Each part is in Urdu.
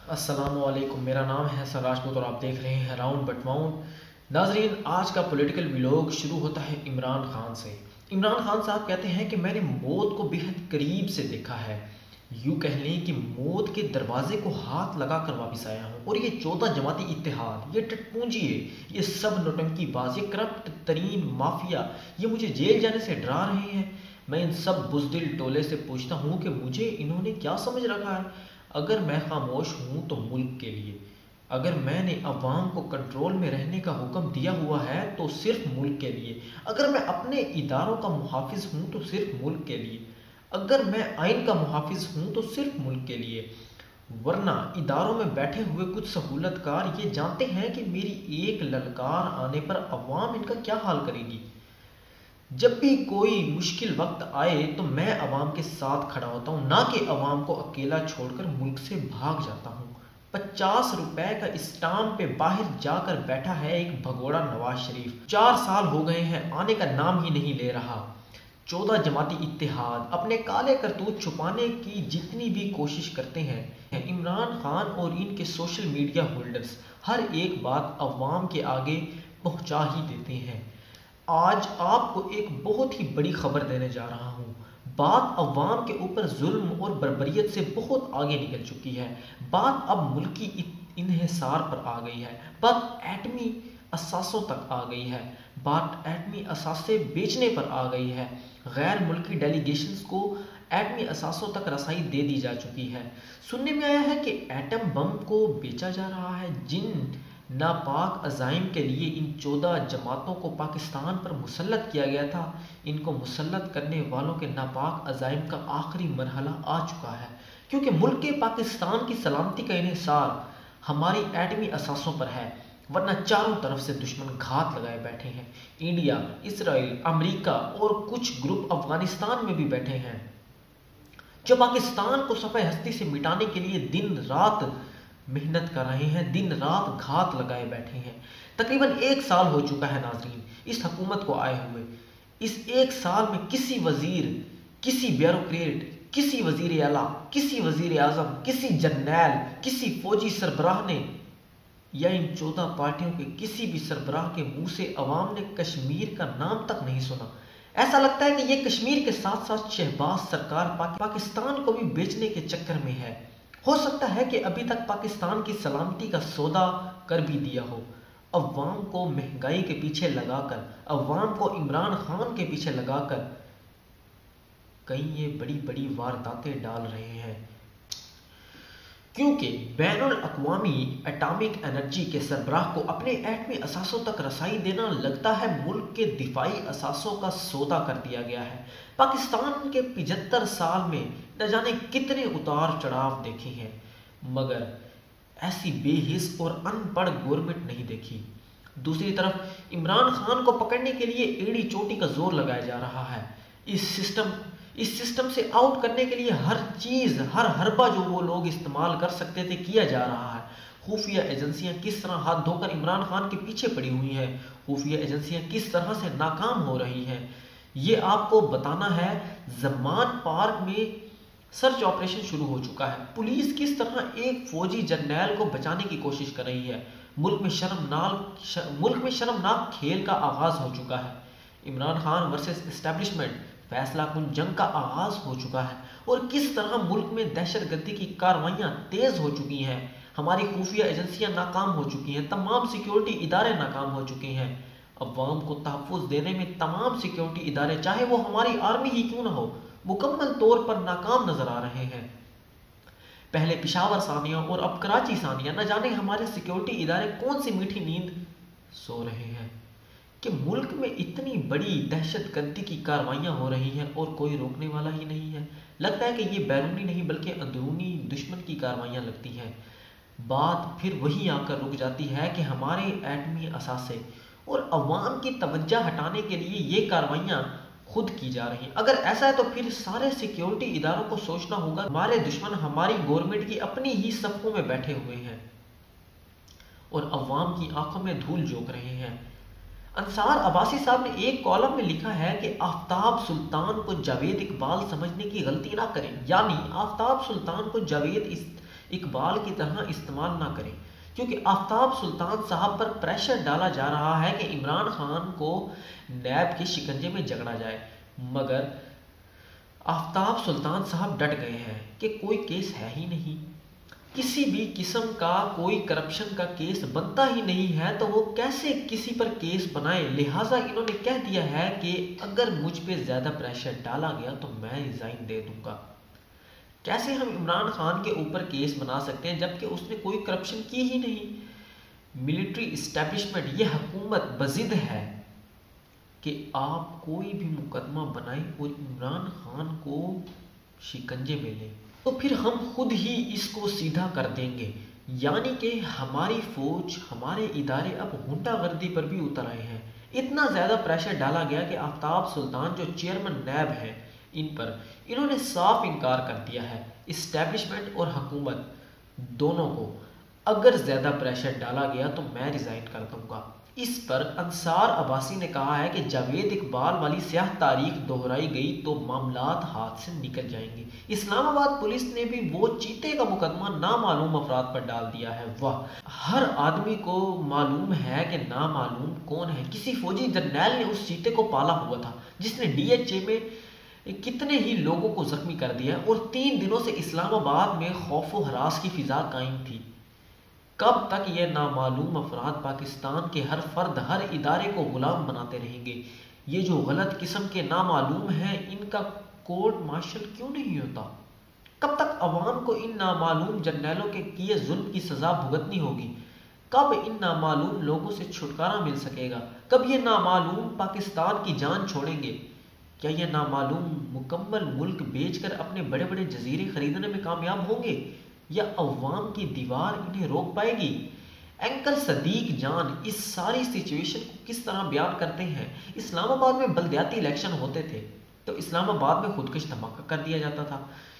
السلام علیکم، میرا نام ہے حسن راجپوت اور آپ دیکھ رہے ہیں راؤنڈ بٹ ماؤنٹ۔ ناظرین، آج کا پولیٹیکل ویلاگ شروع ہوتا ہے عمران خان سے۔ عمران خان صاحب کہتے ہیں کہ میں نے موت کو بہت قریب سے دیکھا ہے، یوں کہہ لیں کہ موت کے دروازے کو ہاتھ لگا کر واپس آیا ہوں، اور یہ 14 جماعتی اتحاد، یہ ٹٹ پونجی ہے، یہ سب نوٹنکی باز، یہ کرپٹ ترین مافیا، یہ مجھے جیل جانے سے ڈرا رہے ہیں۔ میں ان سب بزدل ٹولے سے پوچھتا ہوں کہ مجھے انہوں نے کیا سمجھ رکھا ہے؟ اگر میں خاموش ہوں تو ملک کے لیے، اگر میں نے عوام کو کنٹرول میں رہنے کا حکم دیا ہوا ہے تو صرف ملک کے لیے، اگر میں اپنے اداروں کا محافظ ہوں تو صرف ملک کے لیے، اگر میں آئین کا محافظ ہوں تو صرف ملک کے لیے، ورنہ اداروں میں بیٹھے ہوئے کچھ سہولت کار یہ جانتے ہیں کہ میری ایک للکار آنے پر عوام ان کا کیا حال کرے گی۔ جب بھی کوئی مشکل وقت آئے تو میں عوام کے ساتھ کھڑا ہوتا ہوں، نہ کہ عوام کو اکیلا چھوڑ کر ملک سے بھاگ جاتا ہوں۔ 50 روپے کا اسٹامپ پہ باہر جا کر بیٹھا ہے ایک بھگوڑا نواز شریف، 4 سال ہو گئے ہیں، آنے کا نام ہی نہیں لے رہا۔ 14 جماعتی اتحاد اپنے کالے کرتوت چھپانے کی جتنی بھی کوشش کرتے ہیں، عمران خان اور ان کے سوشل میڈیا ہولڈرز ہر ایک بات عوام کے آگے پہنچا ہی دیتے ہیں۔ آج آپ کو ایک بہت ہی بڑی خبر دینے جا رہا ہوں۔ بات عوام کے اوپر ظلم اور بربریت سے بہت آگے نکل چکی ہے۔ بات اب ملکی انحصار پر آ گئی ہے، بات ایٹمی اثاثوں تک آ گئی ہے، بات ایٹمی اثاثے بیچنے پر آ گئی ہے۔ غیر ملکی ڈیلیگیشنز کو ایٹمی اثاثوں تک رسائی دے دی جا چکی ہے۔ سننے میں آیا ہے کہ ایٹم بم کو بیچا جا رہا ہے۔ جن ناپاک عزائم کے لیے ان 14 جماعتوں کو پاکستان پر مسلط کیا گیا تھا، ان کو مسلط کرنے والوں کے ناپاک عزائم کا آخری مرحلہ آ چکا ہے، کیونکہ ملک پاکستان کی سلامتی کا انحصار ہماری ایٹمی اثاثوں پر ہے، ورنہ چاروں طرف سے دشمن گھات لگائے بیٹھے ہیں۔ انڈیا، اسرائیل، امریکہ اور کچھ گروپ افغانستان میں بھی بیٹھے ہیں، جو پاکستان کو صفحہ ہستی سے مٹانے کے لیے دن رات محنت کر رہے ہیں، دن رات گھات لگائے بیٹھے ہیں۔ تقریباً 1 سال ہو چکا ہے ناظرین اس حکومت کو آئے ہوئے۔ اس 1 سال میں کسی وزیر، کسی بیوروکریٹ، کسی وزیر اعلیٰ، کسی وزیر اعظم، کسی جرنیل، کسی فوجی سربراہ نے یا ان 14 پارٹیوں کے کسی بھی سربراہ کے منہ سے عوام نے کشمیر کا نام تک نہیں سنا۔ ایسا لگتا ہے کہ یہ کشمیر کے ساتھ ساتھ شہباز سرکار پاکستان کو بھی بیچنے کے چکر میں ہے۔ ہو سکتا ہے کہ ابھی تک پاکستان کی سلامتی کا سودا کر بھی دیا ہو۔ عوام کو مہنگائی کے پیچھے لگا کر، عوام کو عمران خان کے پیچھے لگا کر کہیں یہ بڑی بڑی وارداتیں ڈال رہے ہیں، کیونکہ بین الاقوامی ایٹامک انرجی کے سربراہ کو اپنے ایٹمی اثاثوں تک رسائی دینا لگتا ہے ملک کے دفاعی اثاثوں کا سودا کر دیا گیا ہے۔ پاکستان کے 75 سال میں نہ جانے کتنے اتار چڑھاؤ دیکھے ہیں، مگر ایسی بے حس اور ان پڑھ گورنمنٹ نہیں دیکھی۔ دوسری طرف عمران خان کو پکڑنے کے لیے ایڑی چوٹی کا زور لگایا جا رہا ہے۔ اس سسٹم سے آؤٹ کرنے کے لیے ہر چیز، ہر حربہ جو وہ لوگ استعمال کر سکتے تھے کیا جا رہا ہے۔ خفیہ ایجنسیاں کس طرح ہاتھ دھو کر عمران خان کے پیچھے پڑی ہوئی ہیں، خفیہ ایجنسیاں کس طرح سے ناکام ہو رہی ہیں، یہ آپ کو بتانا ہے۔ زمان پارک میں سرچ آپریشن شروع ہو چکا ہے۔ پولیس کس طرح ایک فوجی جرنیل کو بچانے کی کوشش کر رہی ہے۔ ملک میں شرمناک کھیل کا آغاز ہو چکا ہے۔ عمران خان ورسز اسٹیبلشمنٹ فیصلہ کن جنگ کا آغاز ہو چکا ہے، اور کس طرح ملک میں دہشت گردی کی کارروائیاں تیز ہو چکی ہیں۔ ہماری خفیہ ایجنسیاں ناکام ہو چکی ہیں، تمام سیکیورٹی ادارے ناکام ہو چکے ہیں۔ عوام کو تحفظ دینے میں تمام سیکیورٹی ادارے، چاہے وہ ہماری آرمی ہی کیوں نہ ہو، مکمل طور پر ناکام نظر آ رہے ہیں۔ پہلے پشاور ثانیہ اور اب کراچی ثانیہ، نہ جانے ہمارے سیکیورٹی ادارے کون سی میٹھی نیند سو رہے ہیں کہ ملک میں اتنی بڑی دہشت گردی کی کارروائیاں ہو رہی ہیں اور کوئی روکنے والا ہی نہیں ہے۔ لگتا ہے کہ یہ بیرونی نہیں بلکہ اندرونی دشمن کی کارروائیاں لگتی ہیں۔ بات پھر وہی آ کر رک جاتی ہے کہ ہمارے ایٹمی اثاثے اور عوام کی توجہ ہٹانے کے لیے یہ کارروائیاں خود کی جا رہی ہیں۔ اگر ایسا ہے تو پھر سارے سیکیورٹی اداروں کو سوچنا ہوگا، ہمارے دشمن ہماری گورنمنٹ کی اپنی ہی صفوں میں بیٹھے ہوئے ہیں اور عوام کی آنکھوں میں دھول جھونک رہے ہیں۔ انصار عباسی صاحب نے ایک کالم میں لکھا ہے کہ آفتاب سلطان کو جاوید اقبال سمجھنے کی غلطی نہ کریں، یعنی آفتاب سلطان کو جاوید اقبال کی طرح استعمال نہ کریں، کیونکہ آفتاب سلطان صاحب پر پریشر ڈالا جا رہا ہے کہ عمران خان کو نیب کے شکنجے میں جکڑا جائے، مگر آفتاب سلطان صاحب ڈٹ گئے ہیں کہ کوئی کیس ہے ہی نہیں، کسی بھی قسم کا کوئی کرپشن کا کیس بنتا ہی نہیں ہے تو وہ کیسے کسی پر کیس بنائیں۔ لہٰذا انہوں نے کہہ دیا ہے کہ اگر مجھ پہ زیادہ پریشر ڈالا گیا تو میں ریزائن دے دوں گا۔ کیسے ہم عمران خان کے اوپر کیس بنا سکتے ہیں جبکہ اس نے کوئی کرپشن کی ہی نہیں؟ ملٹری اسٹیبلشمنٹ، یہ حکومت بضد ہے کہ آپ کوئی بھی مقدمہ بنائیں اور عمران خان کو شکنجے میں لیں، تو پھر ہم خود ہی اس کو سیدھا کر دیں گے۔ یعنی کہ ہماری فوج، ہمارے ادارے اب غنڈہ گردی پر بھی اتر آئے ہیں۔ اتنا زیادہ پریشر ڈالا گیا کہ آفتاب سلطان جو چیئرمین نیب ہیں، انہوں نے صاف انکار کر دیا ہے۔ اسٹیبلشمنٹ اور حکومت دونوں کو اگر زیادہ پریشر ڈالا گیا تو میں ریزائن کر دوں گا۔ اس پر انصار عباسی نے کہا ہے کہ جاوید اقبال والی سیاہ تاریخ دہرائی گئی تو معاملات ہاتھ سے نکل جائیں گے۔ اسلام آباد پولیس نے بھی وہ چیتے کا مقدمہ نامعلوم افراد پر ڈال دیا ہے۔ واہ، ہر آدمی کو معلوم ہے کہ نامعلوم کون ہے۔ کسی فوجی جرنیل نے اس چیتے کو پالا ہوا تھا جس نے ڈی ایچ اے میں کتنے ہی لوگوں کو زخمی کر دیا اور 3 دنوں سے اسلام آباد میں خوف و ہراس کی فضا قائم تھی۔ کب تک یہ نامعلوم افراد پاکستان کے ہر فرد، ہر ادارے کو غلام بناتے رہیں گے؟ یہ جو غلط قسم کے نامعلوم ہیں، ان کا کورٹ مارشل کیوں نہیں ہوتا؟ کب تک عوام کو ان نامعلوم جرنیلوں کے کیے ظلم کی سزا بھگتنی ہوگی؟ کب ان نامعلوم لوگوں سے چھٹکارا مل سکے گا؟ کب یہ نامعلوم پاکستان کی جان چھوڑیں گے؟ کیا یہ نامعلوم مکمل ملک بیچ کر اپنے بڑے بڑے جزیرے خریدنے میں کامیاب ہوں گے، یا عوام کی دیوار انہیں روک پائے گی؟ اینکر صدیق جان اس ساری سچویشن کو کس طرح بیان کرتے ہیں؟ اسلام آباد میں بلدیاتی الیکشن ہوتے تھے تو اسلام آباد میں خودکش دھماکہ کر دیا جاتا تھا،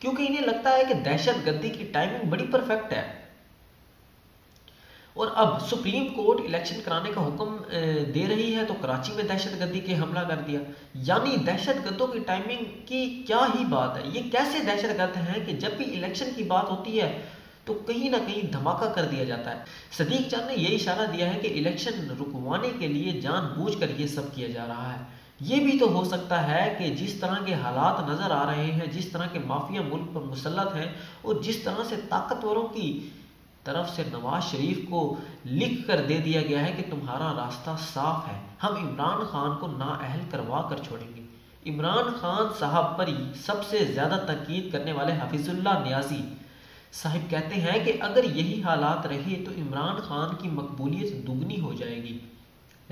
کیونکہ انہیں لگتا ہے کہ دہشت گردی کی ٹائمنگ بڑی پرفیکٹ ہے۔ اور اب سپریم کورٹ الیکشن کرانے کا حکم دے رہی ہے تو کراچی میں دہشت گردی کے حملہ کر دیا۔ یعنی دہشت گردوں کی ٹائمنگ کی کیا ہی بات ہے؟ یہ کیسے دہشت گرد ہیں کہ جب بھی الیکشن کی بات ہوتی ہے تو کہیں نہ کہیں دھماکہ کر دیا جاتا ہے؟ صدیق جان نے یہ اشارہ دیا ہے کہ الیکشن رکوانے کے لیے جان بوجھ کر یہ سب کیا جا رہا ہے۔ یہ بھی تو ہو سکتا ہے کہ جس طرح کے حالات نظر آ رہے ہیں، جس طرح کے مافیا ملک پر مسلط ہیں اور جس طرح سے طاقتوروں کی طرف سے نواز شریف کو لکھ کر دے دیا گیا ہے کہ تمہارا راستہ صاف ہے، ہم عمران خان کو نااہل کروا کر چھوڑیں گے۔ عمران خان صاحب پر سب سے زیادہ تنقید کرنے والے حفیظ اللہ نیازی صاحب کہتے ہیں کہ اگر یہی حالات رہے تو عمران خان کی مقبولیت دگنی ہو جائے گی۔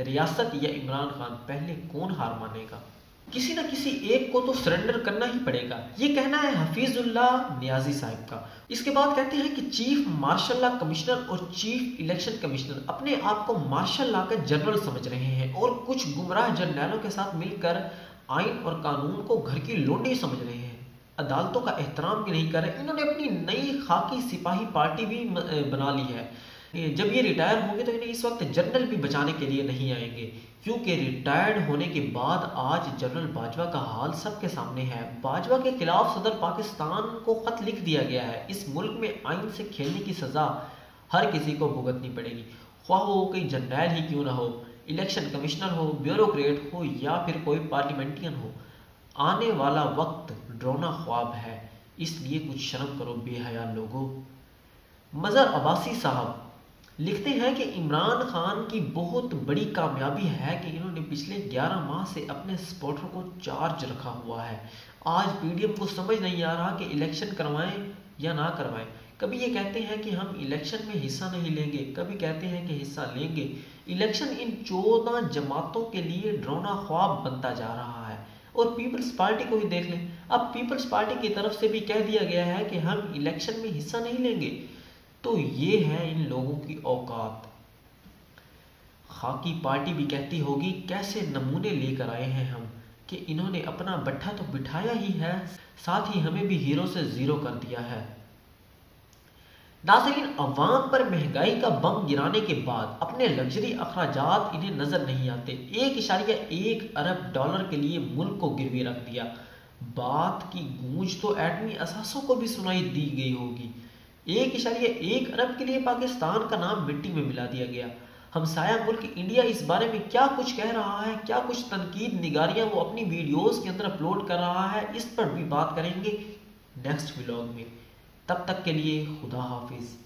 ریاست یا عمران خان، پہلے کون ہار مانے گا؟ کسی نہ کسی ایک کو تو سرنڈر کرنا ہی پڑے گا، یہ کہنا ہے حفیظ اللہ نیازی صاحب کا۔ اس کے بعد کہتے ہیں کہ چیف مارشل لا کمشنر اور چیف الیکشن کمشنر اپنے آپ کو مارشل لا کا جنرل سمجھ رہے ہیں اور کچھ گمراہ جرنیلوں کے ساتھ مل کر آئین اور قانون کو گھر کی لونڈی سمجھ رہے ہیں، عدالتوں کا احترام بھی نہیں کر رہے۔ انہوں نے اپنی نئی خاکی سپاہی پارٹی بھی بنا لی ہے۔ جب یہ ریٹائر ہوں گے تو انہیں اس وقت جنرل بھی بچانے کے لیے نہیں آئیں گے، کیونکہ ریٹائرڈ ہونے کے بعد آج جنرل باجوہ کا حال سب کے سامنے ہے۔ باجوہ کے خلاف صدر پاکستان کو خط لکھ دیا گیا ہے۔ اس ملک میں آئین سے کھیلنے کی سزا ہر کسی کو بھگتنی پڑے گی، خواہ وہ کوئی جرنیل ہی کیوں نہ ہو، الیکشن کمشنر ہو، بیوروکریٹ ہو یا پھر کوئی پارلیمنٹین ہو۔ آنے والا وقت ڈرونا خواب ہے، اس لیے کچھ شرم کرو بے حیا لوگو۔ مظہر عباسی صاحب لکھتے ہیں کہ عمران خان کی بہت بڑی کامیابی ہے کہ انہوں نے پچھلے 11 ماہ سے اپنے سپورٹر کو چارج رکھا ہوا ہے۔ آج پی ڈی ایم کو سمجھ نہیں آ رہا کہ الیکشن کروائیں یا نہ کروائیں۔ کبھی یہ کہتے ہیں کہ ہم الیکشن میں حصہ نہیں لیں گے، کبھی کہتے ہیں کہ حصہ لیں گے۔ الیکشن ان 14 جماعتوں کے لیے ڈرونا خواب بنتا جا رہا ہے۔ اور پیپلز پارٹی کو ہی دیکھ لیں، اب پیپلز پارٹی کی طرف سے بھی کہہ دیا گیا ہے کہ ہم الیکشن میں حصہ نہیں لیں گے۔ تو یہ ہے ان لوگوں کی اوقات۔ خاکی پارٹی بھی کہتی ہوگی کیسے نمونے لے کر آئے ہیں ہم، کہ انہوں نے اپنا بٹھا تو بٹھایا ہی ہے، ساتھ ہی ہمیں بھی ہیرو سے زیرو کر دیا ہے۔ ناظرین، عوام پر مہنگائی کا بم گرانے کے بعد اپنے لگژری اخراجات انہیں نظر نہیں آتے۔ 1.1 ارب ڈالر کے لیے ملک کو گروی رکھ دیا۔ بات کی گونج تو ایٹمی اثاثوں کو بھی سنائی دی گئی ہوگی۔ 1.1 ارب کے لیے پاکستان کا نام مٹی میں ملا دیا گیا۔ ہمسایہ ملک انڈیا اس بارے میں کیا کچھ کہہ رہا ہے، کیا کچھ تنقید نگاریاں وہ اپنی ویڈیوز کے اندر اپلوڈ کر رہا ہے، اس پر بھی بات کریں گے نیکسٹ ولاگ میں۔ تب تک کے لیے خدا حافظ۔